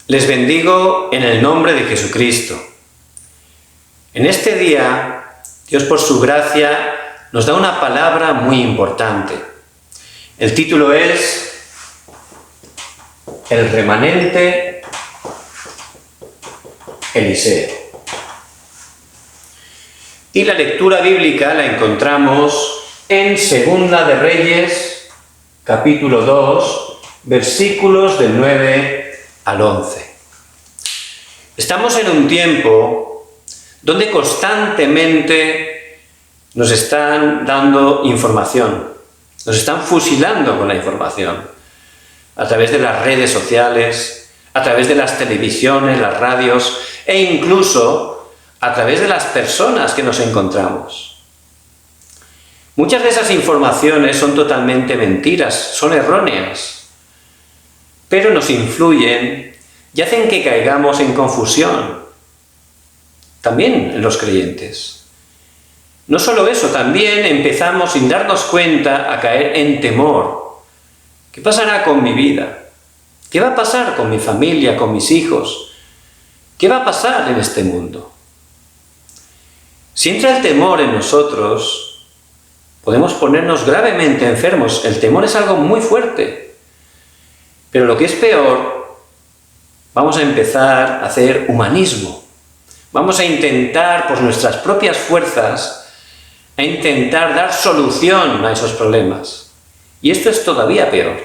Les bendigo en el nombre de Jesucristo. En este día, Dios por su gracia nos da una palabra muy importante. El título es El remanente Eliseo. Y la lectura bíblica la encontramos en Segunda de Reyes, capítulo 2, versículos del 9 al 11. Estamos en un tiempo donde constantemente nos están dando información, nos están fusilando con la información, a través de las redes sociales, a través de las televisiones, las radios e incluso a través de las personas que nos encontramos. Muchas de esas informaciones son totalmente mentiras, son erróneas, pero nos influyen y hacen que caigamos en confusión, también en los creyentes. No solo eso, también empezamos sin darnos cuenta a caer en temor. ¿Qué pasará con mi vida? ¿Qué va a pasar con mi familia, con mis hijos? ¿Qué va a pasar en este mundo? Si entra el temor en nosotros, podemos ponernos gravemente enfermos. El temor es algo muy fuerte. Pero lo que es peor, vamos a empezar a hacer humanismo. Vamos a intentar, por nuestras propias fuerzas, a intentar dar solución a esos problemas. Y esto es todavía peor.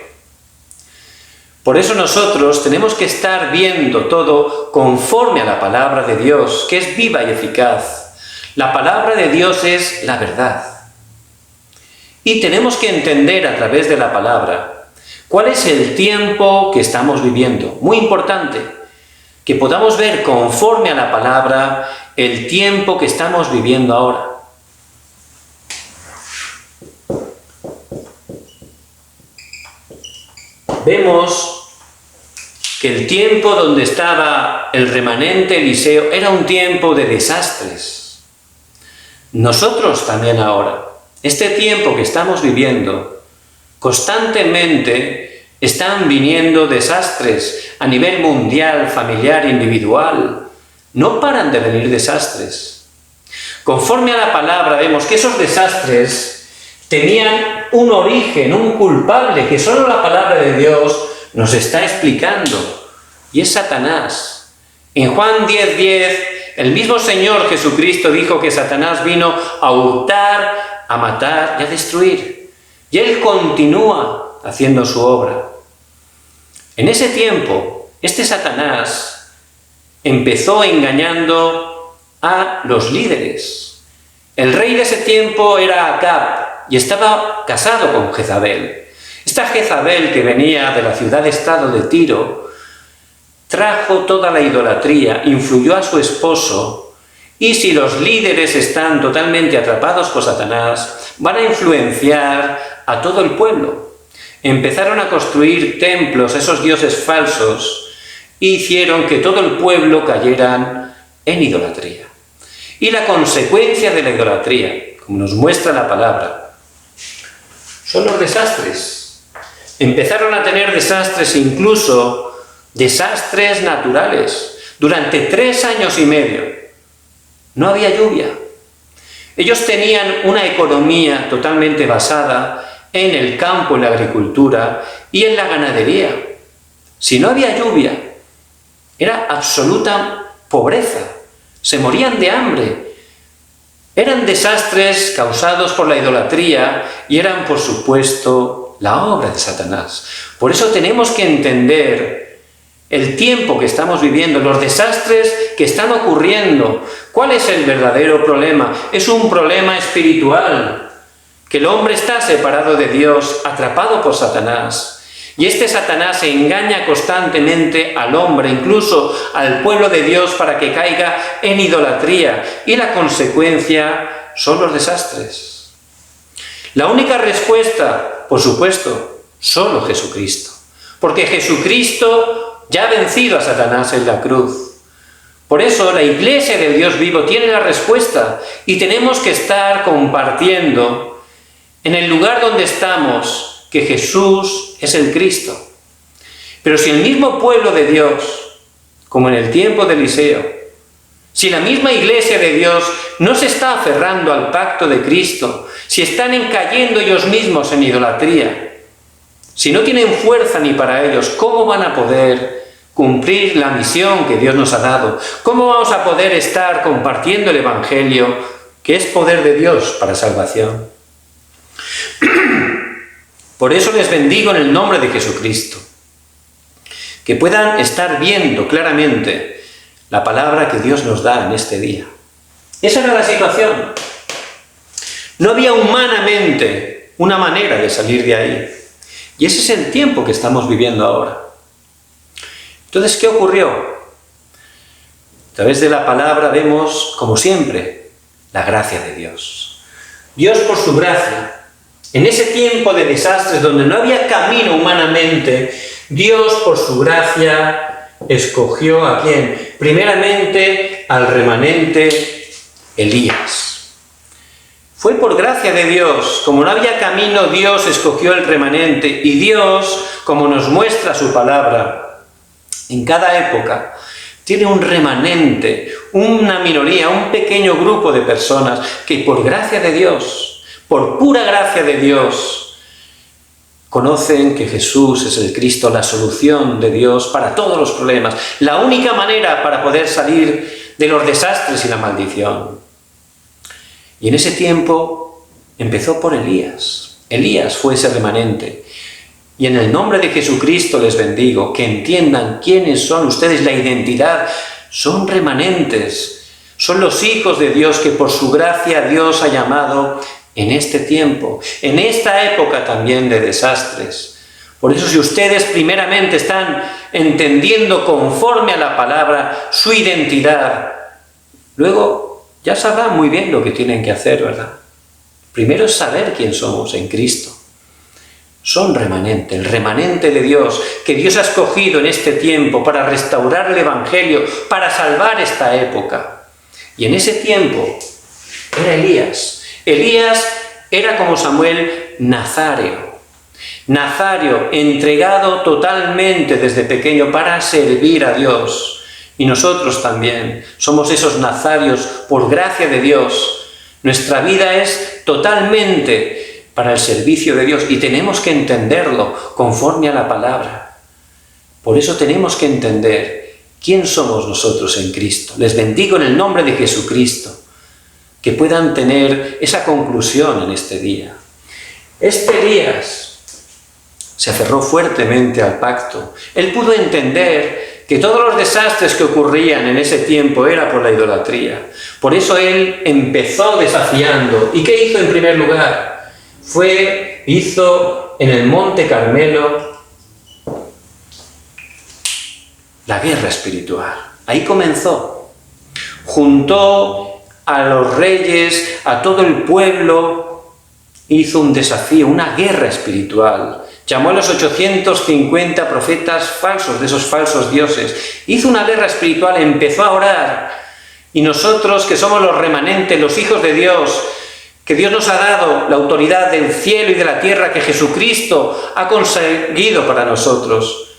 Por eso nosotros tenemos que estar viendo todo conforme a la palabra de Dios, que es viva y eficaz. La palabra de Dios es la verdad. Y tenemos que entender a través de la palabra ¿cuál es el tiempo que estamos viviendo? Muy importante, que podamos ver conforme a la palabra el tiempo que estamos viviendo ahora. Vemos que el tiempo donde estaba el remanente Eliseo era un tiempo de desastres. Nosotros también ahora, este tiempo que estamos viviendo, constantemente están viniendo desastres a nivel mundial, familiar, individual. No paran de venir desastres. Conforme a la palabra vemos que esos desastres tenían un origen, un culpable, que solo la palabra de Dios nos está explicando, y es Satanás. En Juan 10:10, el mismo Señor Jesucristo dijo que Satanás vino a hurtar, a matar y a destruir. Y Él continúa haciendo su obra. En ese tiempo, este Satanás empezó engañando a los líderes. El rey de ese tiempo era Acab y estaba casado con Jezabel. Esta Jezabel, que venía de la ciudad-estado de Tiro, trajo toda la idolatría, influyó a su esposo, y si los líderes están totalmente atrapados por Satanás, van a influenciar a todo el pueblo. Empezaron a construir templos, esos dioses falsos, e hicieron que todo el pueblo cayeran en idolatría. Y la consecuencia de la idolatría, como nos muestra la palabra, son los desastres. Empezaron a tener desastres, incluso desastres naturales. Durante 3 años y medio no había lluvia. Ellos tenían una economía totalmente basada en el campo, en la agricultura y en la ganadería. Si no había lluvia, era absoluta pobreza. Se morían de hambre. Eran desastres causados por la idolatría y eran, por supuesto, la obra de Satanás. Por eso tenemos que entender el tiempo que estamos viviendo, los desastres que están ocurriendo. ¿Cuál es el verdadero problema? Es un problema espiritual, que el hombre está separado de Dios, atrapado por Satanás. Y este Satanás engaña constantemente al hombre, incluso al pueblo de Dios, para que caiga en idolatría. Y la consecuencia son los desastres. La única respuesta, por supuesto, solo Jesucristo. Porque Jesucristo ya ha vencido a Satanás en la cruz. Por eso la Iglesia del Dios vivo tiene la respuesta y tenemos que estar compartiendo en el lugar donde estamos que Jesús es el Cristo. Pero si el mismo pueblo de Dios como en el tiempo de Eliseo. Si la misma Iglesia de Dios no se está aferrando al pacto de Cristo, si están cayendo ellos mismos en idolatría, si no tienen fuerza ni para ellos, ¿cómo van a poder cumplir la misión que Dios nos ha dado? ¿Cómo vamos a poder estar compartiendo el Evangelio, que es poder de Dios para salvación? Por eso les bendigo en el nombre de Jesucristo, que puedan estar viendo claramente la palabra que Dios nos da en este día. Esa era la situación. No había humanamente una manera de salir de ahí. Y ese es el tiempo que estamos viviendo ahora. Entonces, ¿qué ocurrió? A través de la palabra vemos, como siempre, la gracia de Dios. Dios, por su gracia, en ese tiempo de desastres donde no había camino humanamente, Dios, por su gracia, escogió ¿a quién? Primeramente al remanente Elías. Fue por gracia de Dios, como no había camino, Dios escogió el remanente, y Dios, como nos muestra su palabra, en cada época tiene un remanente, una minoría, un pequeño grupo de personas que por gracia de Dios, por pura gracia de Dios, conocen que Jesús es el Cristo, la solución de Dios para todos los problemas, la única manera para poder salir de los desastres y la maldición. Y en ese tiempo empezó por Elías. Elías fue ese remanente. Y en el nombre de Jesucristo les bendigo, que entiendan quiénes son ustedes, la identidad. Son remanentes, son los hijos de Dios que por su gracia Dios ha llamado en este tiempo, en esta época también de desastres. Por eso, si ustedes primeramente están entendiendo conforme a la palabra su identidad, luego ya sabrán muy bien lo que tienen que hacer, ¿verdad? Primero es saber quién somos en Cristo. Son remanente, el remanente de Dios, que Dios ha escogido en este tiempo para restaurar el Evangelio, para salvar esta época. Y en ese tiempo era Elías. Elías era como Samuel, nazáreo. Nazáreo, entregado totalmente desde pequeño para servir a Dios. Y nosotros también somos esos nazarios por gracia de Dios. Nuestra vida es totalmente para el servicio de Dios y tenemos que entenderlo conforme a la palabra. Por eso tenemos que entender quién somos nosotros en Cristo. Les bendigo en el nombre de Jesucristo, que puedan tener esa conclusión en este día. Este Elías se aferró fuertemente al pacto. Él pudo entender que todos los desastres que ocurrían en ese tiempo era por la idolatría. Por eso él empezó desafiando. ¿Y qué hizo en primer lugar? Hizo en el Monte Carmelo la guerra espiritual. Ahí comenzó. Juntó a los reyes, a todo el pueblo, hizo un desafío, una guerra espiritual. Llamó a los 850 profetas falsos, de esos falsos dioses. Hizo una guerra espiritual, empezó a orar. Y nosotros, que somos los remanentes, los hijos de Dios, que Dios nos ha dado la autoridad del cielo y de la tierra que Jesucristo ha conseguido para nosotros,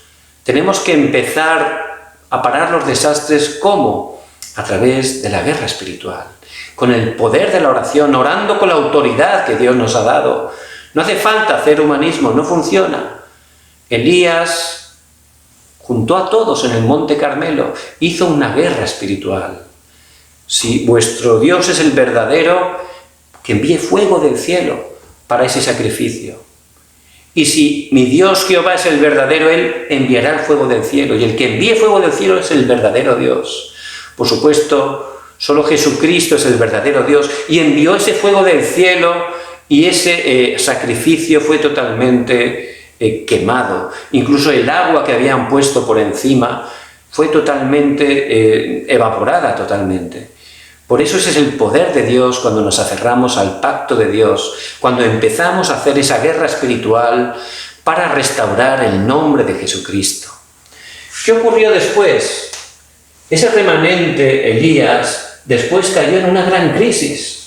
tenemos que empezar a parar los desastres. ¿Cómo? A través de la guerra espiritual, con el poder de la oración, orando con la autoridad que Dios nos ha dado. No hace falta hacer humanismo, no funciona. Elías juntó a todos en el Monte Carmelo, hizo una guerra espiritual. Si vuestro Dios es el verdadero, que envíe fuego del cielo para ese sacrificio. Y si mi Dios Jehová es el verdadero, Él enviará el fuego del cielo. Y el que envíe fuego del cielo es el verdadero Dios. Por supuesto, solo Jesucristo es el verdadero Dios. Y envió ese fuego del cielo y ese sacrificio fue totalmente quemado. Incluso el agua que habían puesto por encima fue totalmente evaporada totalmente. Por eso ese es el poder de Dios cuando nos aferramos al pacto de Dios, cuando empezamos a hacer esa guerra espiritual para restaurar el nombre de Jesucristo. ¿Qué ocurrió después? Ese remanente, Elías, después cayó en una gran crisis.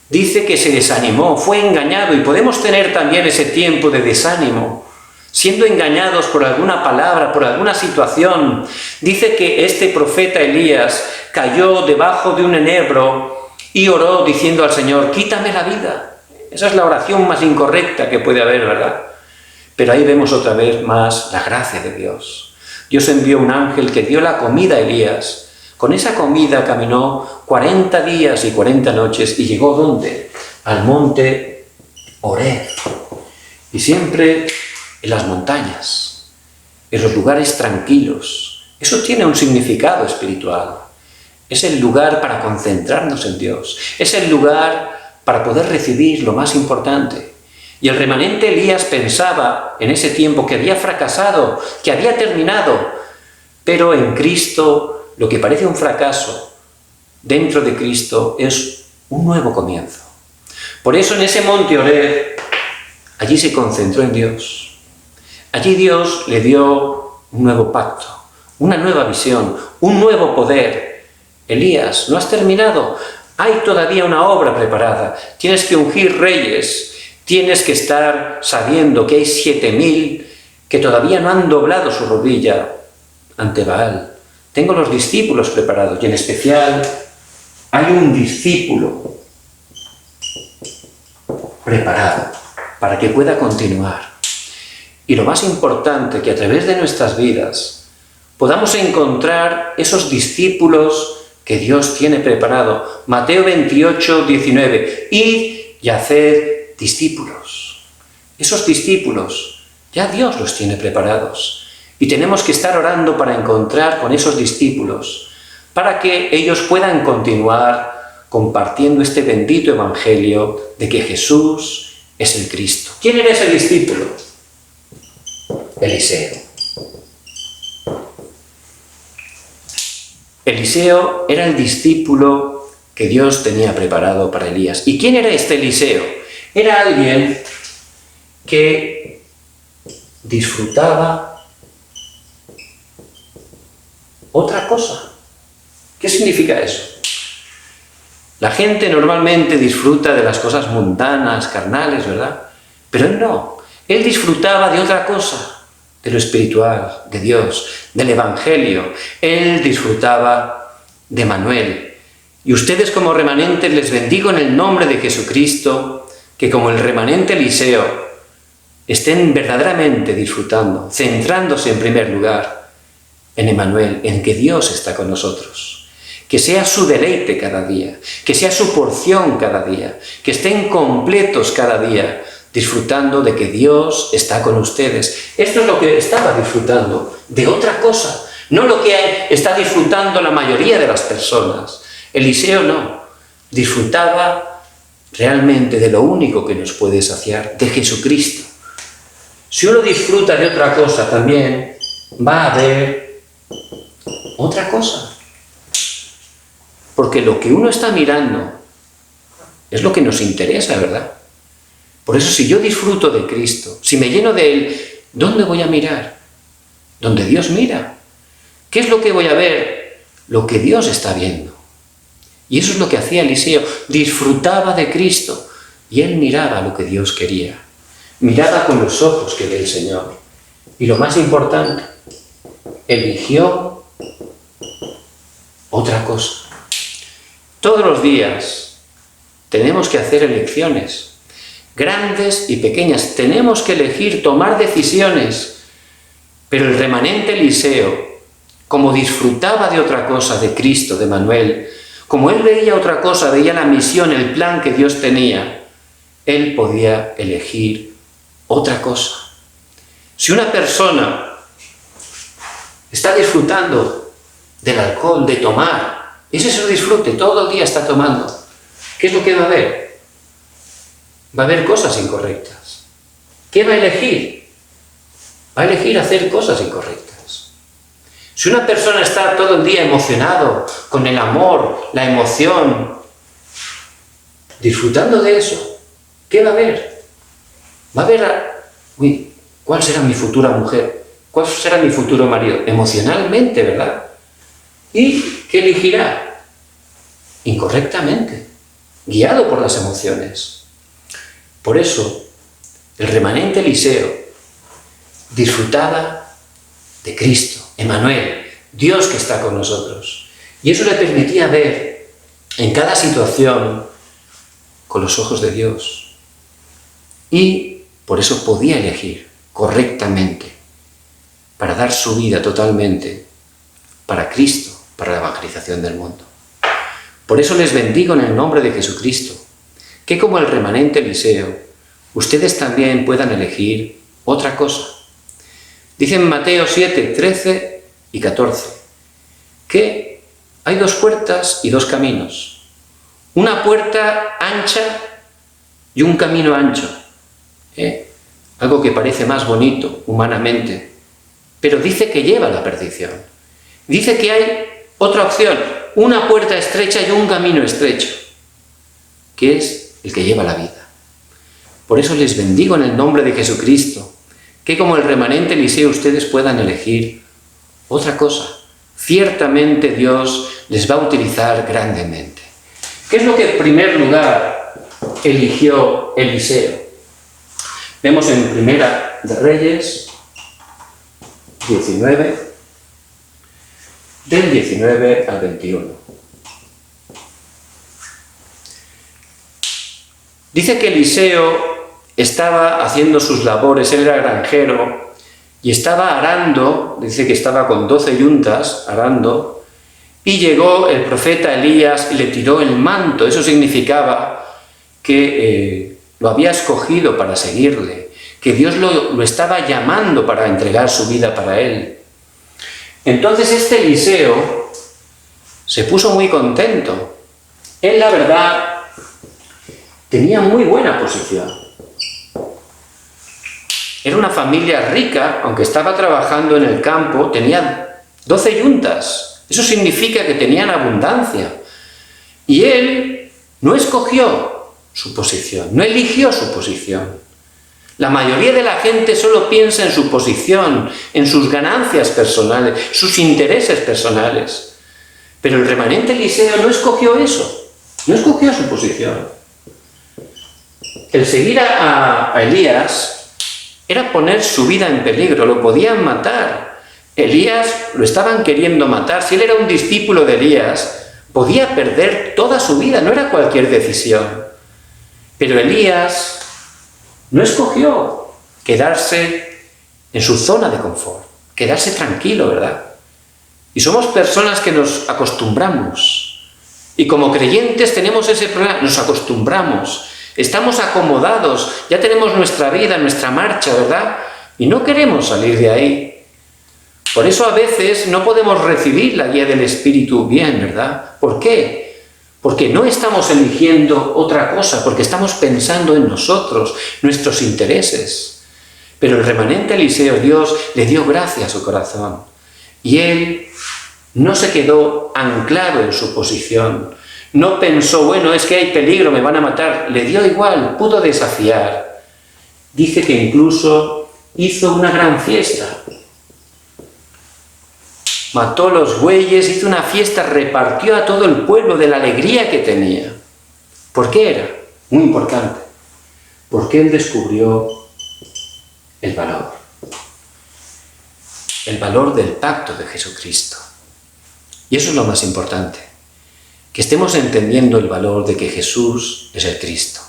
Dice que se desanimó, fue engañado, y podemos tener también ese tiempo de desánimo, siendo engañados por alguna palabra, por alguna situación. Dice que este profeta Elías cayó debajo de un enebro y oró diciendo al Señor, quítame la vida. Esa es la oración más incorrecta que puede haber, ¿verdad? Pero ahí vemos otra vez más la gracia de Dios. Dios envió un ángel que dio la comida a Elías. Con esa comida caminó 40 días y 40 noches y llegó ¿dónde? Al monte Horeb. Y siempre en las montañas, en los lugares tranquilos. Eso tiene un significado espiritual. Es el lugar para concentrarnos en Dios. Es el lugar para poder recibir lo más importante. Y el remanente Elías pensaba en ese tiempo que había fracasado, que había terminado, pero en Cristo lo que parece un fracaso, dentro de Cristo es un nuevo comienzo. Por eso en ese monte Horeb, allí se concentró en Dios. Allí Dios le dio un nuevo pacto, una nueva visión, un nuevo poder. Elías, no has terminado, hay todavía una obra preparada, tienes que ungir reyes, tienes que estar sabiendo que hay 7000 que todavía no han doblado su rodilla ante Baal. Tengo los discípulos preparados y en especial hay un discípulo preparado para que pueda continuar. Y lo más importante, que a través de nuestras vidas podamos encontrar esos discípulos que Dios tiene preparado. Mateo 28, 19. Id y haced discípulos. Esos discípulos ya Dios los tiene preparados. Y tenemos que estar orando para encontrar con esos discípulos, para que ellos puedan continuar compartiendo este bendito evangelio de que Jesús es el Cristo. ¿Quién era ese discípulo? Eliseo. Eliseo era el discípulo que Dios tenía preparado para Elías. ¿Y quién era este Eliseo? Era alguien que disfrutaba otra cosa. ¿Qué significa eso? La gente normalmente disfruta de las cosas mundanas, carnales, ¿verdad? Pero él no. Él disfrutaba de otra cosa, de lo espiritual, de Dios, del Evangelio. Él disfrutaba de Manuel. Y ustedes como remanentes les bendigo en el nombre de Jesucristo, que como el remanente Eliseo estén verdaderamente disfrutando, centrándose en primer lugar en Emmanuel, en que Dios está con nosotros. Que sea su deleite cada día, que sea su porción cada día, que estén completos cada día, disfrutando de que Dios está con ustedes. Esto es lo que estaba disfrutando, de otra cosa, no lo que está disfrutando la mayoría de las personas. Eliseo no, disfrutaba realmente de lo único que nos puede saciar, de Jesucristo. Si uno disfruta de otra cosa también, va a haber otra cosa. Porque lo que uno está mirando es lo que nos interesa, ¿verdad? Por eso si yo disfruto de Cristo, si me lleno de Él, ¿dónde voy a mirar? ¿Dónde Dios mira? ¿Qué es lo que voy a ver? Lo que Dios está viendo. Y eso es lo que hacía Eliseo, disfrutaba de Cristo y él miraba lo que Dios quería. Miraba con los ojos que ve el Señor. Y lo más importante, eligió otra cosa. Todos los días tenemos que hacer elecciones, grandes y pequeñas. Tenemos que elegir, tomar decisiones. Pero el remanente Eliseo, como disfrutaba de otra cosa, de Cristo, de Manuel, como él veía otra cosa, veía la misión, el plan que Dios tenía, él podía elegir otra cosa. Si una persona está disfrutando del alcohol, de tomar, ese es su disfrute, todo el día está tomando, ¿qué es lo que va a haber? Va a haber cosas incorrectas. ¿Qué va a elegir? Va a elegir hacer cosas incorrectas. Si una persona está todo el día emocionado con el amor, la emoción, disfrutando de eso, ¿qué va a haber? Va a haber, ¿cuál será mi futura mujer? ¿Cuál será mi futuro marido? Emocionalmente, ¿verdad? ¿Y qué elegirá? Incorrectamente, guiado por las emociones. Por eso, el remanente Eliseo disfrutaba de Cristo, Emmanuel, Dios que está con nosotros. Y eso le permitía ver en cada situación con los ojos de Dios. Y por eso podía elegir correctamente para dar su vida totalmente para Cristo, para la evangelización del mundo. Por eso les bendigo en el nombre de Jesucristo, que como el remanente Eliseo, ustedes también puedan elegir otra cosa. Dice en Mateo 7, 13 y 14, que hay dos puertas y dos caminos. Una puerta ancha y un camino ancho. Algo que parece más bonito humanamente, pero dice que lleva a la perdición. Dice que hay otra opción, una puerta estrecha y un camino estrecho, que es el que lleva a la vida. Por eso les bendigo en el nombre de Jesucristo, que como el remanente Eliseo ustedes puedan elegir otra cosa. Ciertamente Dios les va a utilizar grandemente. ¿Qué es lo que en primer lugar eligió Eliseo? Vemos en Primera de Reyes 19, del 19 al 21. Dice que Eliseo estaba haciendo sus labores, él era granjero, y estaba arando, dice que estaba con 12 yuntas arando, y llegó el profeta Elías y le tiró el manto. Eso significaba que lo había escogido para seguirle, que Dios lo estaba llamando para entregar su vida para él. Entonces este Eliseo se puso muy contento. Él, la verdad, tenía muy buena posición. Era una familia rica, aunque estaba trabajando en el campo, tenía 12 yuntas. Eso significa que tenían abundancia. Y él no escogió su posición, no eligió su posición. La mayoría de la gente solo piensa en su posición, en sus ganancias personales, sus intereses personales. Pero el remanente Eliseo no escogió eso, no escogió su posición. El seguir a Elías era poner su vida en peligro, lo podían matar. Elías lo estaban queriendo matar. Si él era un discípulo de Elías, podía perder toda su vida, no era cualquier decisión. Pero Elías no escogió quedarse en su zona de confort, quedarse tranquilo, ¿verdad? Y somos personas que nos acostumbramos. Y como creyentes tenemos ese problema, nos acostumbramos. Estamos acomodados, ya tenemos nuestra vida, nuestra marcha, ¿verdad? Y no queremos salir de ahí. Por eso a veces no podemos recibir la guía del Espíritu bien, ¿verdad? ¿Por qué? Porque no estamos eligiendo otra cosa, porque estamos pensando en nosotros, nuestros intereses. Pero el remanente Eliseo, Dios le dio gracia a su corazón. Y él no se quedó anclado en su posición. No pensó, bueno, es que hay peligro, me van a matar. Le dio igual, pudo desafiar. Dice que incluso hizo una gran fiesta. Mató los bueyes, hizo una fiesta, repartió a todo el pueblo de la alegría que tenía. ¿Por qué era? Muy importante. Porque él descubrió el valor. El valor del pacto de Jesucristo. Y eso es lo más importante. Que estemos entendiendo el valor de que Jesús es el Cristo.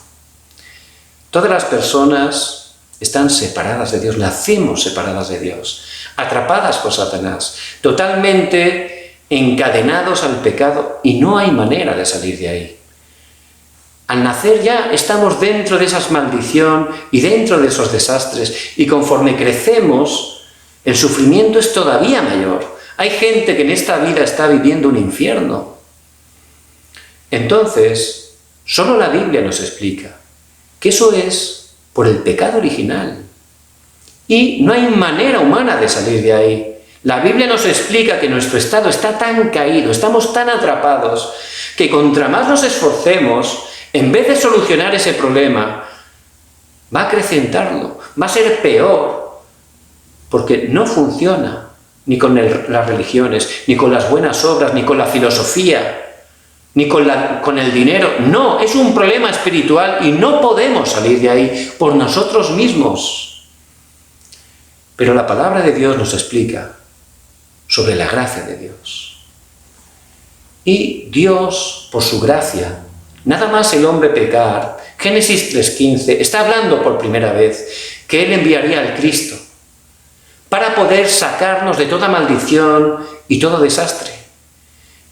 Todas las personas están separadas de Dios, nacemos separadas de Dios, atrapadas por Satanás, totalmente encadenados al pecado y no hay manera de salir de ahí. Al nacer ya estamos dentro de esa maldición y dentro de esos desastres y conforme crecemos, el sufrimiento es todavía mayor. Hay gente que en esta vida está viviendo un infierno. Entonces, solo la Biblia nos explica que eso es por el pecado original. Y no hay manera humana de salir de ahí. La Biblia nos explica que nuestro estado está tan caído, estamos tan atrapados, que contra más nos esforcemos, en vez de solucionar ese problema, va a acrecentarlo, va a ser peor, porque no funciona ni con las religiones, ni con las buenas obras, ni con la filosofía, ni con el dinero. No, es un problema espiritual y no podemos salir de ahí por nosotros mismos. Pero la palabra de Dios nos explica sobre la gracia de Dios. Y Dios, por su gracia, nada más el hombre pecar, Génesis 3:15, está hablando por primera vez que Él enviaría al Cristo para poder sacarnos de toda maldición y todo desastre.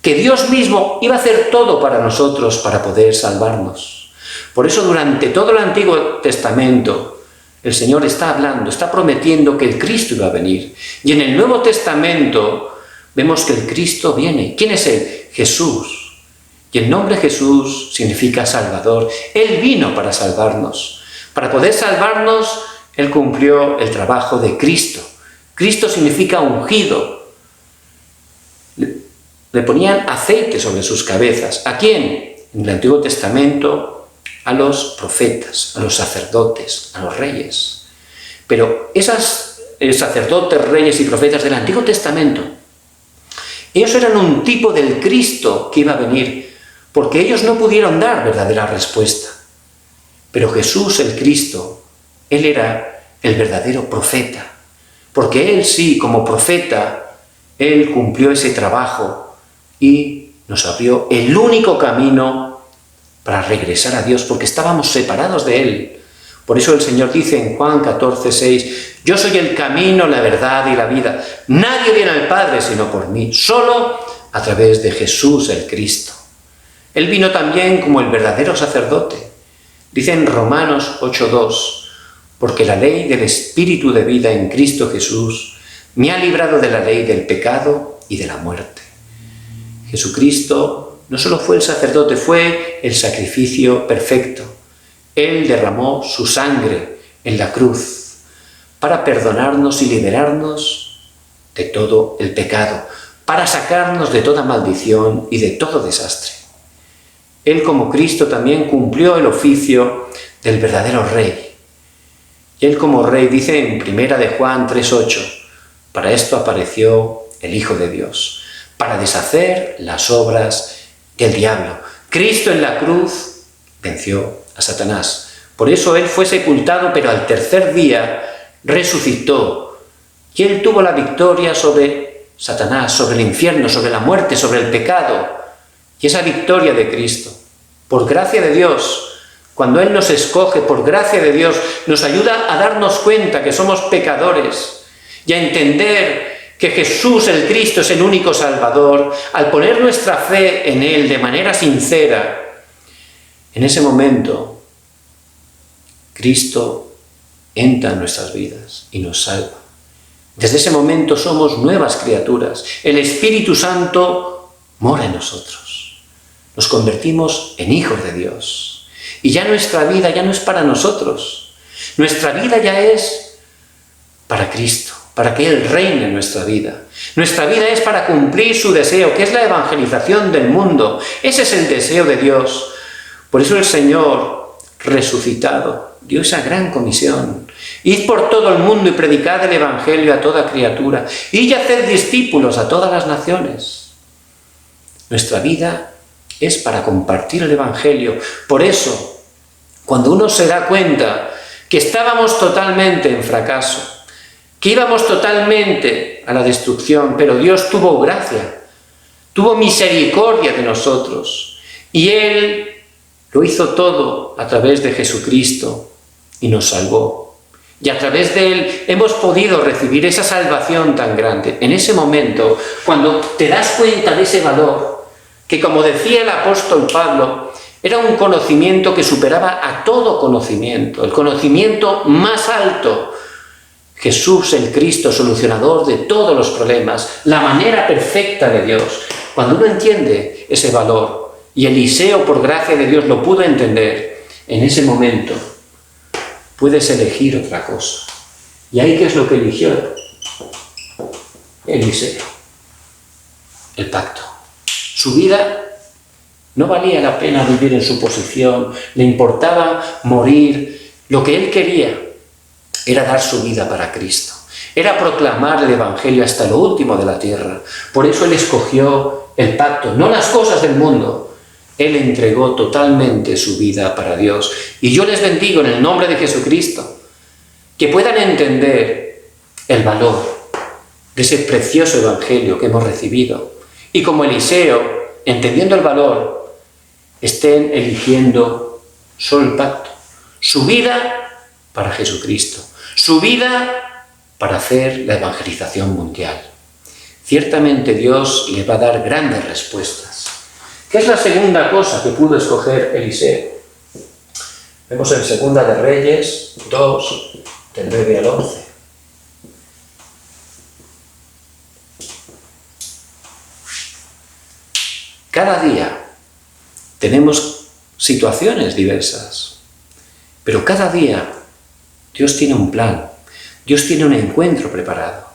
Que Dios mismo iba a hacer todo para nosotros para poder salvarnos. Por eso durante todo el Antiguo Testamento el Señor está hablando, está prometiendo que el Cristo iba a venir. Y en el Nuevo Testamento vemos que el Cristo viene. ¿Quién es Él? Jesús. Y el nombre Jesús significa Salvador. Él vino para salvarnos. Para poder salvarnos, Él cumplió el trabajo de Cristo. Cristo significa ungido. Le ponían aceite sobre sus cabezas. ¿A quién? En el Antiguo Testamento, a los profetas, a los sacerdotes, a los reyes. Pero esos sacerdotes, reyes y profetas del Antiguo Testamento, ellos eran un tipo del Cristo que iba a venir, porque ellos no pudieron dar verdadera respuesta. Pero Jesús, el Cristo, Él era el verdadero profeta, porque Él sí, como profeta, Él cumplió ese trabajo y nos abrió el único camino para regresar a Dios, porque estábamos separados de Él. Por eso el Señor dice en Juan 14:6, yo soy el camino, la verdad y la vida. Nadie viene al Padre sino por mí, solo a través de Jesús el Cristo. Él vino también como el verdadero sacerdote. Dice en Romanos 8:2, porque la ley del Espíritu de vida en Cristo Jesús me ha librado de la ley del pecado y de la muerte. Jesucristo no solo fue el sacerdote, fue el sacrificio perfecto. Él derramó su sangre en la cruz para perdonarnos y liberarnos de todo el pecado, para sacarnos de toda maldición y de todo desastre. Él como Cristo también cumplió el oficio del verdadero Rey. Y Él como Rey dice en 1 de Juan 3:8, para esto apareció el Hijo de Dios, para deshacer las obras del diablo. Cristo en la cruz venció a Satanás. Por eso Él fue sepultado, pero al tercer día resucitó. Y Él tuvo la victoria sobre Satanás, sobre el infierno, sobre la muerte, sobre el pecado. Y esa victoria de Cristo, por gracia de Dios, cuando Él nos escoge, por gracia de Dios, nos ayuda a darnos cuenta que somos pecadores y a entender que Jesús el Cristo es el único Salvador. Al poner nuestra fe en Él de manera sincera, en ese momento Cristo entra en nuestras vidas y nos salva. Desde ese momento somos nuevas criaturas. El Espíritu Santo mora en nosotros. Nos convertimos en hijos de Dios. Y ya nuestra vida ya no es para nosotros. Nuestra vida ya es para Cristo, para que Él reine en nuestra vida. Nuestra vida es para cumplir su deseo, que es la evangelización del mundo. Ese es el deseo de Dios. Por eso el Señor resucitado dio esa gran comisión. Id por todo el mundo y predicad el Evangelio a toda criatura. Y haced discípulos a todas las naciones. Nuestra vida es para compartir el Evangelio. Por eso, cuando uno se da cuenta que estábamos totalmente en fracaso, que íbamos totalmente a la destrucción, pero Dios tuvo gracia, tuvo misericordia de nosotros, y Él lo hizo todo a través de Jesucristo y nos salvó. Y a través de Él hemos podido recibir esa salvación tan grande. En ese momento, cuando te das cuenta de ese valor, que como decía el apóstol Pablo, era un conocimiento que superaba a todo conocimiento, el conocimiento más alto. Jesús, el Cristo, solucionador de todos los problemas, la manera perfecta de Dios. Cuando uno entiende ese valor, y Eliseo, por gracia de Dios, lo pudo entender, en ese momento puedes elegir otra cosa. ¿Y ahí qué es lo que eligió Eliseo? El pacto. Su vida no valía la pena vivir en su posición, le importaba morir. Lo que él quería era dar su vida para Cristo, era proclamar el Evangelio hasta lo último de la tierra. Por eso él escogió el pacto, no las cosas del mundo. Él entregó totalmente su vida para Dios. Y yo les bendigo en el nombre de Jesucristo, que puedan entender el valor de ese precioso evangelio que hemos recibido. Y como Eliseo, entendiendo el valor, estén eligiendo solo el pacto, su vida para Jesucristo, su vida para hacer la evangelización mundial. Ciertamente Dios le va a dar grandes respuestas. ¿Qué es la segunda cosa que pudo escoger Eliseo? Vemos en Segunda de Reyes 2, del 9 al 11. Cada día tenemos situaciones diversas, pero cada día Dios tiene un plan, Dios tiene un encuentro preparado.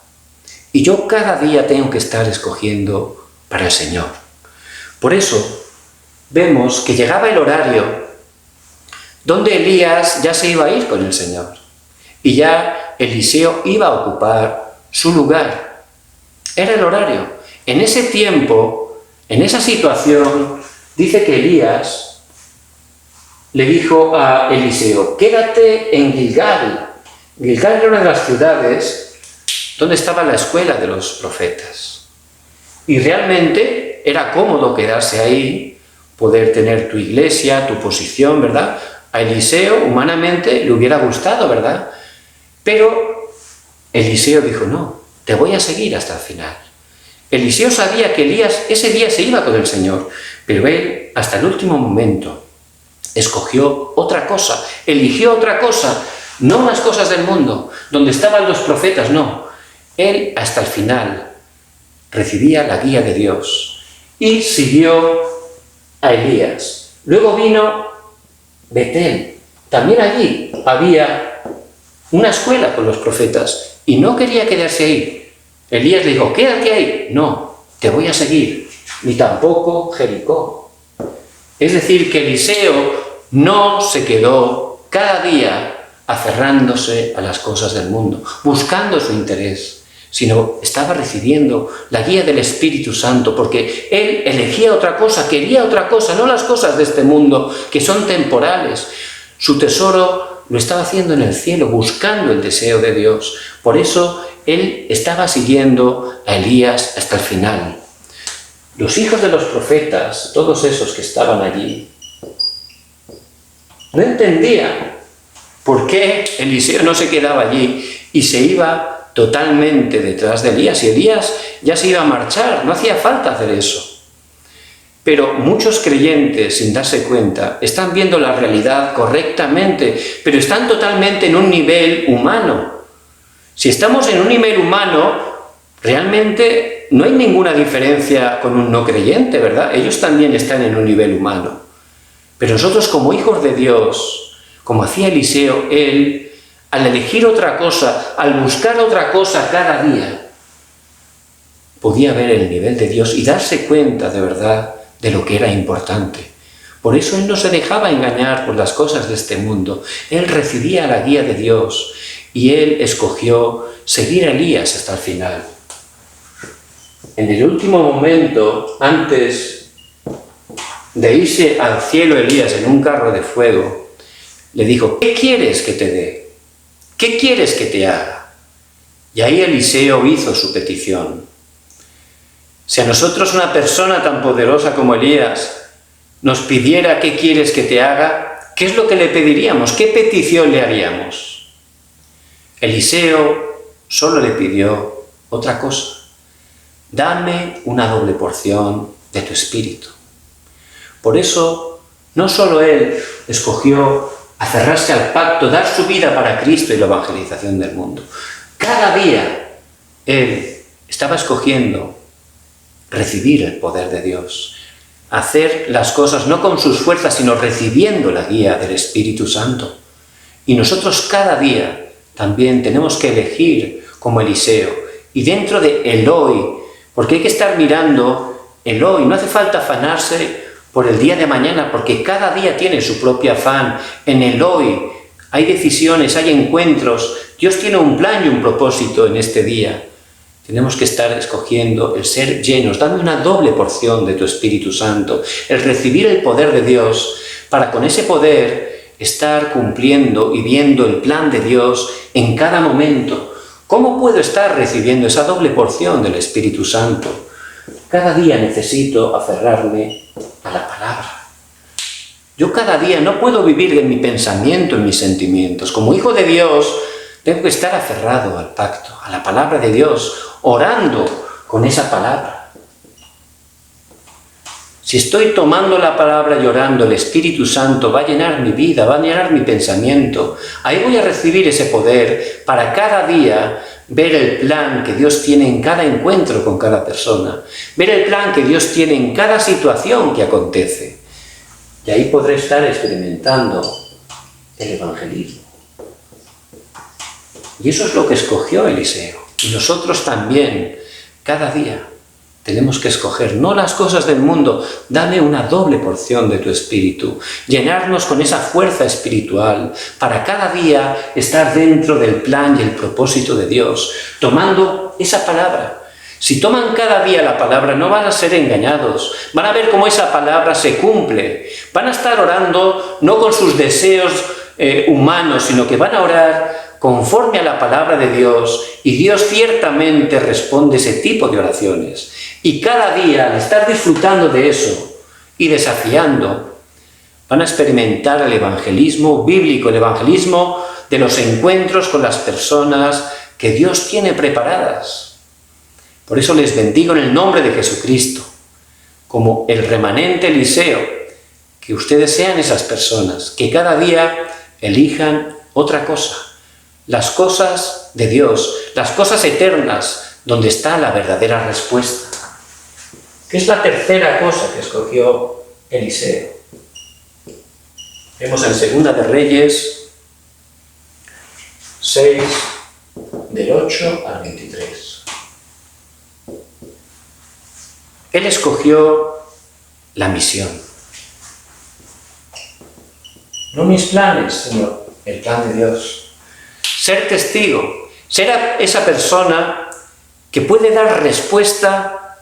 Y yo cada día tengo que estar escogiendo para el Señor. Por eso vemos que llegaba el horario donde Elías ya se iba a ir con el Señor. Y ya Eliseo iba a ocupar su lugar. Era el horario. En ese tiempo, en esa situación, dice que Elías le dijo a Eliseo, quédate en Gilgal. Gilgal era una de las ciudades donde estaba la escuela de los profetas. Y realmente era cómodo quedarse ahí, poder tener tu iglesia, tu posición, ¿verdad? A Eliseo, humanamente, le hubiera gustado, ¿verdad? Pero Eliseo dijo, no, te voy a seguir hasta el final. Eliseo sabía que Elías ese día se iba con el Señor, pero él, hasta el último momento, escogió otra cosa, eligió otra cosa, no las cosas del mundo, donde estaban los profetas, no. Él, hasta el final, recibía la guía de Dios y siguió a Elías. Luego vino Betel. También allí había una escuela con los profetas y no quería quedarse ahí. Elías le dijo, quédate ahí. No, te voy a seguir. Ni tampoco Jericó. Es decir, que Eliseo no se quedó cada día aferrándose a las cosas del mundo, buscando su interés, sino estaba recibiendo la guía del Espíritu Santo, porque él elegía otra cosa, quería otra cosa, no las cosas de este mundo, que son temporales. Su tesoro lo estaba haciendo en el cielo, buscando el deseo de Dios. Por eso él estaba siguiendo a Elías hasta el final. Los hijos de los profetas, todos esos que estaban allí, no entendían por qué Eliseo no se quedaba allí y se iba totalmente detrás de Elías. Y Elías ya se iba a marchar, no hacía falta hacer eso. Pero muchos creyentes, sin darse cuenta, están viendo la realidad correctamente, pero están totalmente en un nivel humano. Si estamos en un nivel humano, realmente no hay ninguna diferencia con un no creyente, ¿verdad? Ellos también están en un nivel humano. Pero nosotros, como hijos de Dios, como hacía Eliseo, él, al elegir otra cosa, al buscar otra cosa cada día, podía ver el nivel de Dios y darse cuenta de verdad de lo que era importante. Por eso él no se dejaba engañar por las cosas de este mundo. Él recibía la guía de Dios y él escogió seguir a Elías hasta el final. En el último momento, antes de irse al cielo Elías en un carro de fuego, le dijo, ¿qué quieres que te dé? ¿Qué quieres que te haga? Y ahí Eliseo hizo su petición. Si a nosotros una persona tan poderosa como Elías nos pidiera qué quieres que te haga, ¿qué es lo que le pediríamos? ¿Qué petición le haríamos? Eliseo solo le pidió otra cosa. Dame una doble porción de tu espíritu. Por eso, no solo él escogió aferrarse al pacto, dar su vida para Cristo y la evangelización del mundo. Cada día él estaba escogiendo recibir el poder de Dios, hacer las cosas no con sus fuerzas, sino recibiendo la guía del Espíritu Santo. Y nosotros cada día también tenemos que elegir como Eliseo. Y dentro de el hoy, porque hay que estar mirando el hoy, no hace falta afanarse por el día de mañana, porque cada día tiene su propio afán. En el hoy hay decisiones, hay encuentros. Dios tiene un plan y un propósito en este día. Tenemos que estar escogiendo el ser llenos. Dame una doble porción de tu Espíritu Santo, el recibir el poder de Dios, para con ese poder estar cumpliendo y viendo el plan de Dios en cada momento. ¿Cómo puedo estar recibiendo esa doble porción del Espíritu Santo? Cada día necesito aferrarme a la palabra. Yo cada día no puedo vivir en mi pensamiento, en mis sentimientos. Como hijo de Dios, tengo que estar aferrado al pacto, a la palabra de Dios, orando con esa palabra. Si estoy tomando la palabra y orando, el Espíritu Santo va a llenar mi vida, va a llenar mi pensamiento. Ahí voy a recibir ese poder para cada día ver el plan que Dios tiene en cada encuentro con cada persona, ver el plan que Dios tiene en cada situación que acontece. Y ahí podré estar experimentando el evangelismo. Y eso es lo que escogió Eliseo. Y nosotros también, cada día, tenemos que escoger, no las cosas del mundo, dame una doble porción de tu espíritu, llenarnos con esa fuerza espiritual para cada día estar dentro del plan y el propósito de Dios, tomando esa palabra. Si toman cada día la palabra, no van a ser engañados, van a ver cómo esa palabra se cumple, van a estar orando no con sus deseos humanos, sino que van a orar conforme a la palabra de Dios, y Dios ciertamente responde ese tipo de oraciones. Y cada día, al estar disfrutando de eso y desafiando, van a experimentar el evangelismo bíblico, el evangelismo de los encuentros con las personas que Dios tiene preparadas. Por eso les bendigo en el nombre de Jesucristo, como el remanente Eliseo, que ustedes sean esas personas, que cada día elijan otra cosa, las cosas de Dios, las cosas eternas, donde está la verdadera respuesta. ¿Qué es la tercera cosa que escogió Eliseo? Vemos en Segunda de Reyes 6, del 8 al 23. Él escogió la misión. No mis planes, sino el plan de Dios. Ser testigo, ser esa persona que puede dar respuesta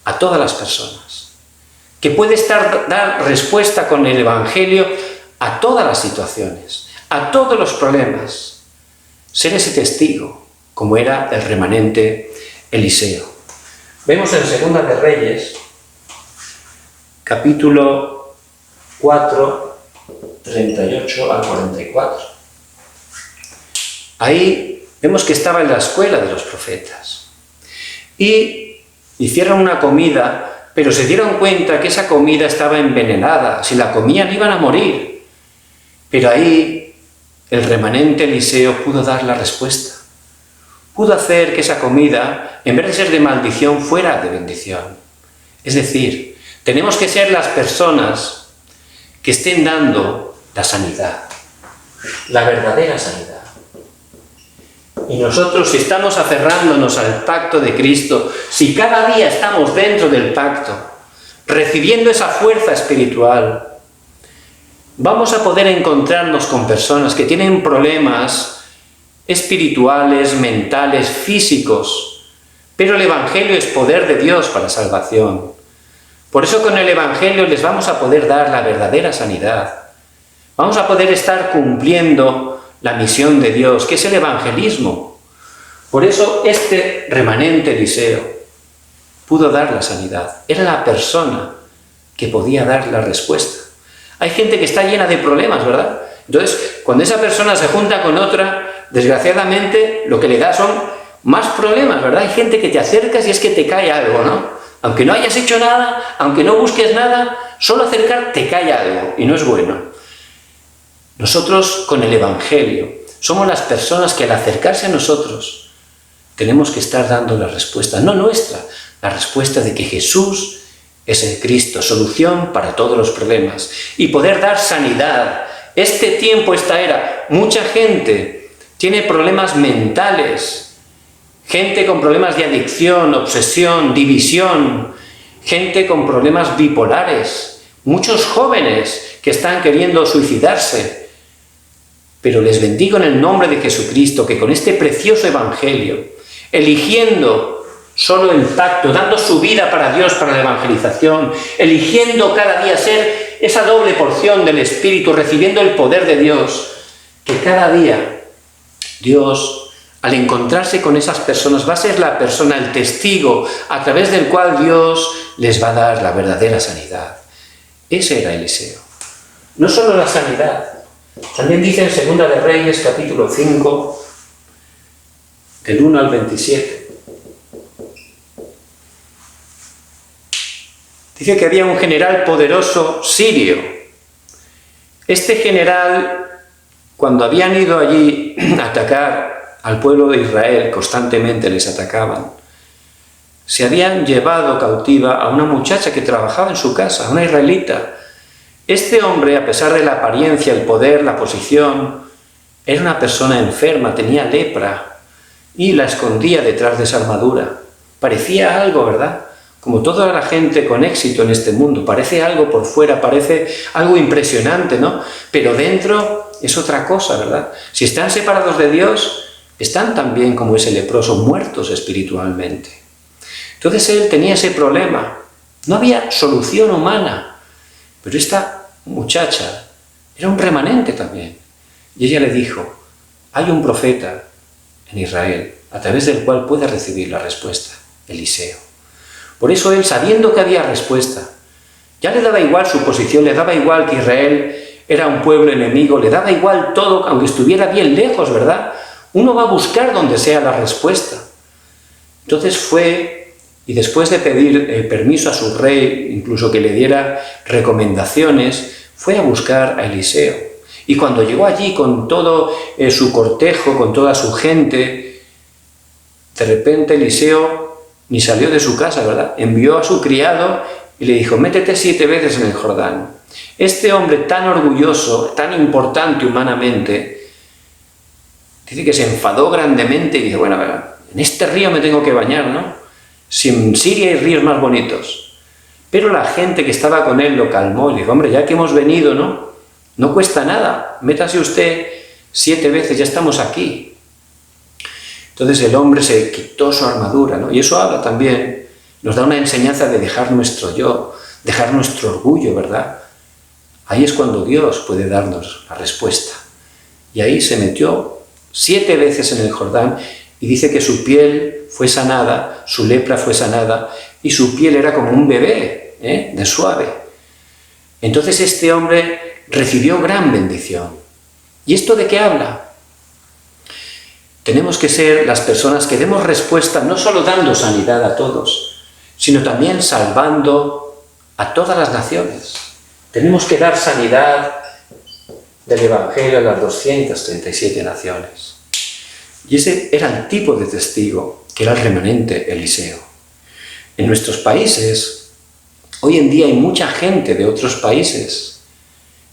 a todas las personas, que puede dar respuesta con el Evangelio a todas las situaciones, a todos los problemas. Ser ese testigo, como era el remanente Eliseo. Vemos en Segunda de Reyes, capítulo 4, 38 al 44. Ahí vemos que estaba en la escuela de los profetas. Y hicieron una comida, pero se dieron cuenta que esa comida estaba envenenada. Si la comían iban a morir. Pero ahí el remanente Eliseo pudo dar la respuesta. Pudo hacer que esa comida, en vez de ser de maldición, fuera de bendición. Es decir, tenemos que ser las personas que estén dando la sanidad, la verdadera sanidad. Y nosotros, si estamos aferrándonos al pacto de Cristo, si cada día estamos dentro del pacto, recibiendo esa fuerza espiritual, vamos a poder encontrarnos con personas que tienen problemas espirituales, mentales, físicos, pero el Evangelio es poder de Dios para salvación. Por eso con el Evangelio les vamos a poder dar la verdadera sanidad. Vamos a poder estar cumpliendo la misión de Dios, que es el evangelismo. Por eso este remanente Eliseo pudo dar la sanidad. Era la persona que podía dar la respuesta. Hay gente que está llena de problemas, ¿verdad? Entonces, cuando esa persona se junta con otra, desgraciadamente, lo que le da son más problemas, ¿verdad? Hay gente que te acercas y es que te cae algo, ¿no? Aunque no hayas hecho nada, aunque no busques nada, solo acercar te cae algo y no es bueno. Nosotros, con el Evangelio, somos las personas que al acercarse a nosotros tenemos que estar dando la respuesta, no nuestra, la respuesta de que Jesús es el Cristo, solución para todos los problemas, y poder dar sanidad. Este tiempo, esta era, mucha gente tiene problemas mentales, gente con problemas de adicción, obsesión, división, gente con problemas bipolares, muchos jóvenes que están queriendo suicidarse. Pero les bendigo en el nombre de Jesucristo, que con este precioso Evangelio, eligiendo solo el pacto, dando su vida para Dios, para la evangelización, eligiendo cada día ser esa doble porción del Espíritu, recibiendo el poder de Dios, que cada día Dios al encontrarse con esas personas, va a ser la persona, el testigo, a través del cual Dios les va a dar la verdadera sanidad. Ese era Eliseo. No solo la sanidad, también dice en Segunda de Reyes, capítulo 5, del 1 al 27. Dice que había un general poderoso sirio. Este general, cuando habían ido allí a atacar al pueblo de Israel, constantemente les atacaban, se habían llevado cautiva a una muchacha que trabajaba en su casa, una israelita. Este hombre, a pesar de la apariencia, el poder, la posición, era una persona enferma, tenía lepra, y la escondía detrás de esa armadura. Parecía algo, ¿verdad? Como toda la gente con éxito en este mundo, parece algo por fuera, parece algo impresionante, ¿no? Pero dentro es otra cosa, ¿verdad? Si están separados de Dios, están también como ese leproso, muertos espiritualmente. Entonces él tenía ese problema. No había solución humana, pero esta muchacha era un remanente también. Y ella le dijo, hay un profeta en Israel, a través del cual puede recibir la respuesta, Eliseo. Por eso él, sabiendo que había respuesta, ya le daba igual su posición, le daba igual que Israel era un pueblo enemigo, le daba igual todo, aunque estuviera bien lejos, ¿verdad? Uno va a buscar donde sea la respuesta. Entonces fue, y después de pedir permiso a su rey, incluso que le diera recomendaciones, fue a buscar a Eliseo. Y cuando llegó allí con todo su cortejo, con toda su gente, de repente Eliseo ni salió de su casa, ¿verdad? Envió a su criado y le dijo, métete 7 veces en el Jordán. Este hombre tan orgulloso, tan importante humanamente, dice que se enfadó grandemente y dijo, bueno, en este río me tengo que bañar, ¿no? Si en Siria hay ríos más bonitos. Pero la gente que estaba con él lo calmó y dijo, hombre, ya que hemos venido, ¿no? No cuesta nada, métase usted 7 veces, ya estamos aquí. Entonces el hombre se quitó su armadura, ¿no? Y eso habla también, nos da una enseñanza de dejar nuestro yo, dejar nuestro orgullo, ¿verdad? Ahí es cuando Dios puede darnos la respuesta. Y ahí se metió 7 veces en el Jordán y dice que su piel fue sanada, su lepra fue sanada y su piel era como un bebé, de suave. Entonces este hombre recibió gran bendición. ¿Y esto de qué habla? Tenemos que ser las personas que demos respuesta no solo dando sanidad a todos, sino también salvando a todas las naciones. Tenemos que dar sanidad del Evangelio a las 237 naciones. Y ese era el tipo de testigo que era el remanente Eliseo. En nuestros países, hoy en día hay mucha gente de otros países.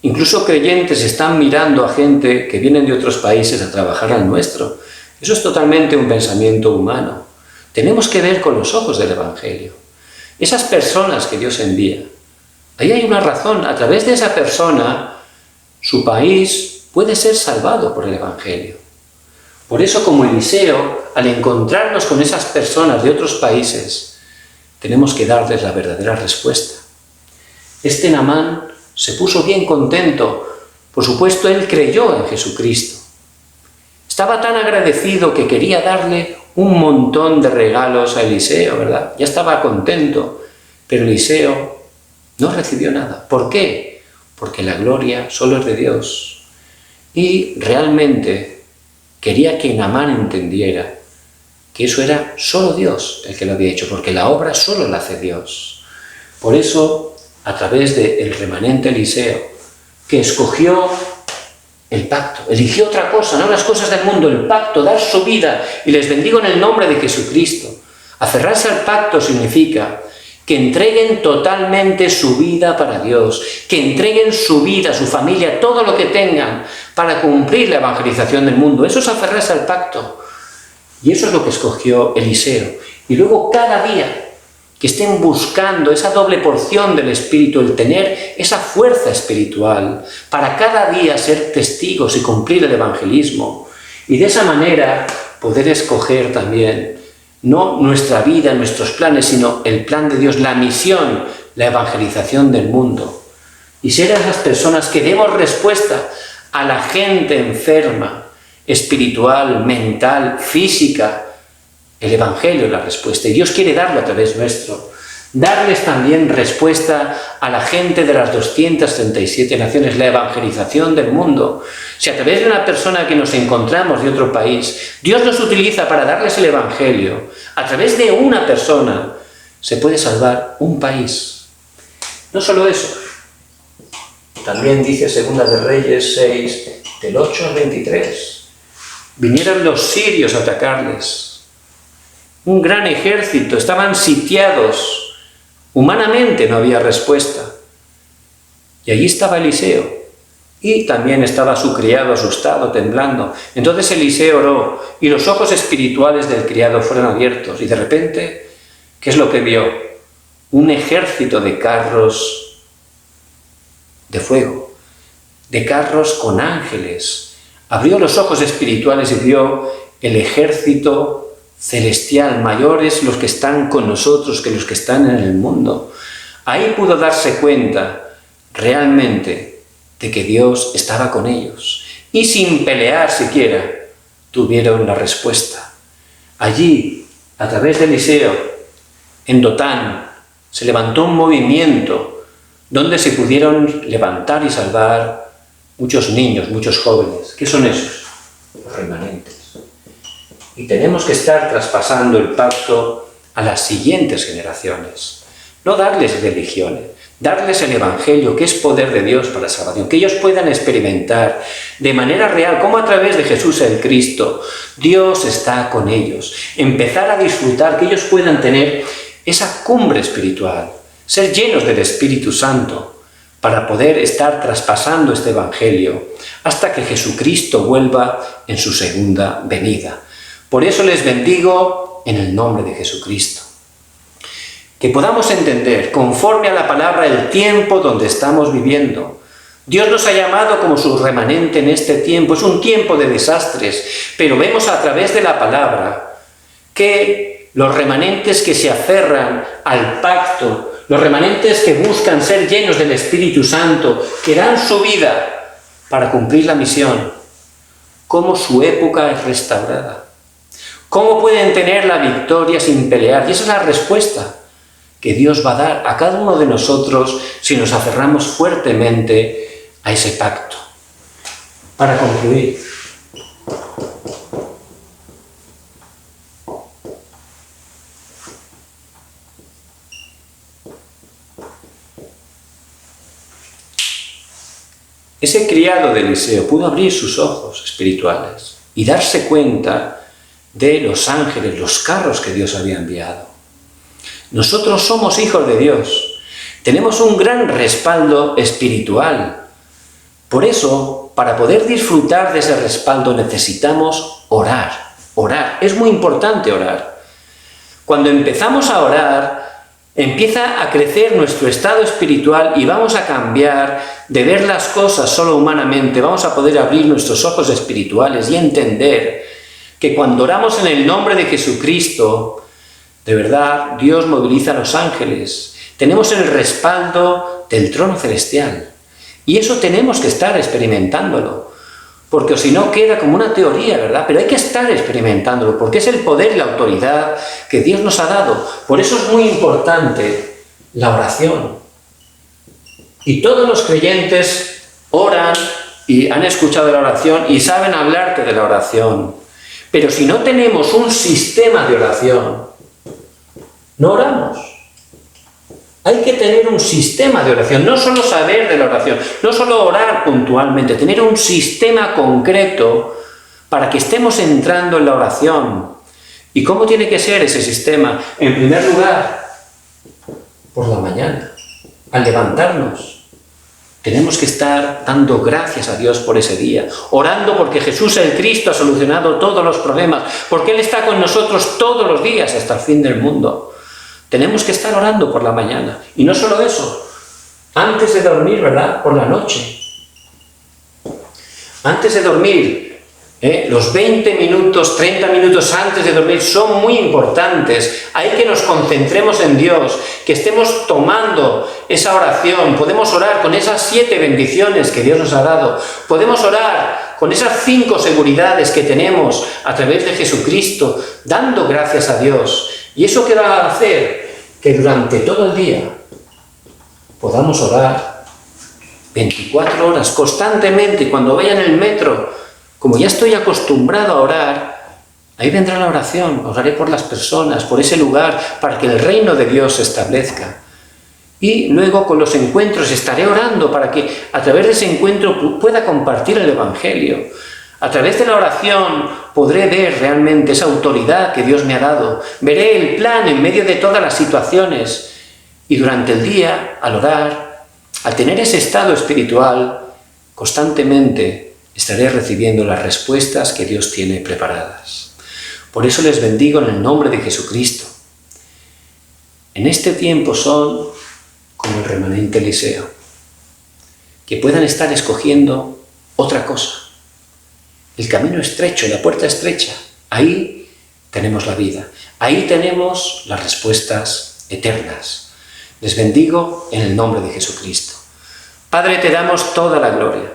Incluso creyentes están mirando a gente que vienen de otros países a trabajar al nuestro. Eso es totalmente un pensamiento humano. Tenemos que ver con los ojos del Evangelio. Esas personas que Dios envía, ahí hay una razón. A través de esa persona, su país puede ser salvado por el Evangelio. Por eso, como Eliseo, al encontrarnos con esas personas de otros países, tenemos que darles la verdadera respuesta. Este Naamán se puso bien contento. Por supuesto, él creyó en Jesucristo. Estaba tan agradecido que quería darle un montón de regalos a Eliseo, ¿verdad? Ya estaba contento, pero Eliseo no recibió nada. ¿Por qué? Porque la gloria solo es de Dios. Y realmente quería que Naamán entendiera que eso era solo Dios el que lo había hecho, porque la obra solo la hace Dios. Por eso, a través del remanente Eliseo, que escogió el pacto, eligió otra cosa, no las cosas del mundo, el pacto, dar su vida, y les bendigo en el nombre de Jesucristo. Aferrarse al pacto significa que entreguen totalmente su vida para Dios, que entreguen su vida, su familia, todo lo que tengan para cumplir la evangelización del mundo. Eso es aferrarse al pacto. Y eso es lo que escogió Eliseo. Y luego cada día que estén buscando esa doble porción del Espíritu, el tener esa fuerza espiritual para cada día ser testigos y cumplir el evangelismo. Y de esa manera poder escoger también no nuestra vida, nuestros planes, sino el plan de Dios, la misión, la evangelización del mundo. Y ser esas personas que demos respuesta a la gente enferma espiritual, mental, física. El Evangelio es la respuesta y Dios quiere darlo a través nuestro. Darles también respuesta a la gente de las 237 naciones, la evangelización del mundo. Si a través de una persona que nos encontramos de otro país, Dios nos utiliza para darles el Evangelio, a través de una persona se puede salvar un país. No solo eso, también dice Segunda de Reyes 6, del 8 al 23, vinieron los sirios a atacarles. Un gran ejército, estaban sitiados. Humanamente no había respuesta. Y allí estaba Eliseo. Y también estaba su criado asustado, temblando. Entonces Eliseo oró y los ojos espirituales del criado fueron abiertos. Y de repente, ¿qué es lo que vio? Un ejército de carros de fuego, de carros con ángeles. Abrió los ojos espirituales y vio el ejército celestial, mayores los que están con nosotros que los que están en el mundo. Ahí pudo darse cuenta realmente de que Dios estaba con ellos y sin pelear siquiera tuvieron la respuesta. Allí, a través de Eliseo, en Dotán, se levantó un movimiento donde se pudieron levantar y salvar muchos niños, muchos jóvenes. ¿Qué son esos? Los remanentes. Y tenemos que estar traspasando el pacto a las siguientes generaciones. No darles religiones, darles el Evangelio, que es poder de Dios para la salvación, que ellos puedan experimentar de manera real, como a través de Jesús el Cristo, Dios está con ellos. Empezar a disfrutar, que ellos puedan tener esa cumbre espiritual, ser llenos del Espíritu Santo, para poder estar traspasando este Evangelio hasta que Jesucristo vuelva en su segunda venida. Por eso les bendigo en el nombre de Jesucristo. Que podamos entender, conforme a la palabra, el tiempo donde estamos viviendo. Dios nos ha llamado como su remanente en este tiempo. Es un tiempo de desastres, pero vemos a través de la palabra que los remanentes que se aferran al pacto, los remanentes que buscan ser llenos del Espíritu Santo, que dan su vida para cumplir la misión, cómo su época es restaurada. ¿Cómo pueden tener la victoria sin pelear? Y esa es la respuesta que Dios va a dar a cada uno de nosotros si nos aferramos fuertemente a ese pacto. Para concluir, ese criado de Eliseo pudo abrir sus ojos espirituales y darse cuenta de los ángeles, los carros que Dios había enviado. Nosotros somos hijos de Dios, tenemos un gran respaldo espiritual. Por eso, para poder disfrutar de ese respaldo necesitamos orar. Orar, es muy importante orar. Cuando empezamos a orar, empieza a crecer nuestro estado espiritual y vamos a cambiar de ver las cosas solo humanamente, vamos a poder abrir nuestros ojos espirituales y entender que cuando oramos en el nombre de Jesucristo, de verdad, Dios moviliza a los ángeles. Tenemos el respaldo del trono celestial. Y eso tenemos que estar experimentándolo. Porque si no queda como una teoría, ¿verdad? Pero hay que estar experimentándolo, porque es el poder y la autoridad que Dios nos ha dado. Por eso es muy importante la oración. Y todos los creyentes oran y han escuchado la oración y saben hablarte de la oración. Pero si no tenemos un sistema de oración, no oramos. Hay que tener un sistema de oración, no solo saber de la oración, no solo orar puntualmente, tener un sistema concreto para que estemos entrando en la oración. ¿Y cómo tiene que ser ese sistema? En primer lugar, por la mañana, al levantarnos. Tenemos que estar dando gracias a Dios por ese día, orando porque Jesús el Cristo ha solucionado todos los problemas, porque Él está con nosotros todos los días hasta el fin del mundo. Tenemos que estar orando por la mañana. Y no solo eso, antes de dormir, ¿verdad? Por la noche. Antes de dormir, Los 20 minutos, 30 minutos antes de dormir son muy importantes. Hay que nos concentremos en Dios, que estemos tomando esa oración. Podemos orar con esas 7 bendiciones que Dios nos ha dado. Podemos orar con esas 5 seguridades que tenemos a través de Jesucristo, dando gracias a Dios. ¿Y eso qué va a hacer? Que durante todo el día podamos orar 24 horas constantemente. Cuando vaya en el metro, como ya estoy acostumbrado a orar, ahí vendrá la oración. Oraré por las personas, por ese lugar, para que el reino de Dios se establezca. Y luego con los encuentros estaré orando para que a través de ese encuentro pueda compartir el Evangelio. A través de la oración podré ver realmente esa autoridad que Dios me ha dado. Veré el plan en medio de todas las situaciones. Y durante el día, al orar, al tener ese estado espiritual, constantemente estaré recibiendo las respuestas que Dios tiene preparadas. Por eso les bendigo en el nombre de Jesucristo. En este tiempo son como el remanente Eliseo, que puedan estar escogiendo otra cosa. El camino estrecho, la puerta estrecha, ahí tenemos la vida, ahí tenemos las respuestas eternas. Les bendigo en el nombre de Jesucristo. Padre, te damos toda la gloria.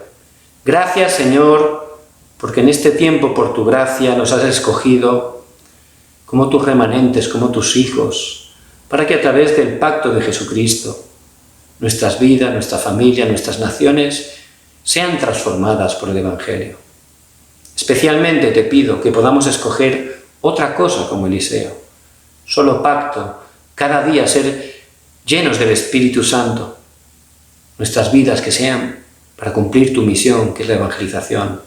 Gracias, Señor, porque en este tiempo, por tu gracia, nos has escogido como tus remanentes, como tus hijos, para que a través del pacto de Jesucristo, nuestras vidas, nuestra familia, nuestras naciones, sean transformadas por el Evangelio. Especialmente te pido que podamos escoger otra cosa como Eliseo, solo pacto, cada día ser llenos del Espíritu Santo, nuestras vidas que sean para cumplir tu misión, que es la evangelización.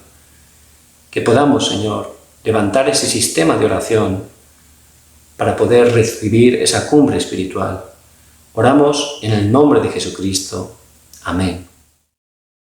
Que podamos, Señor, levantar ese sistema de oración para poder recibir esa cumbre espiritual. Oramos en el nombre de Jesucristo. Amén.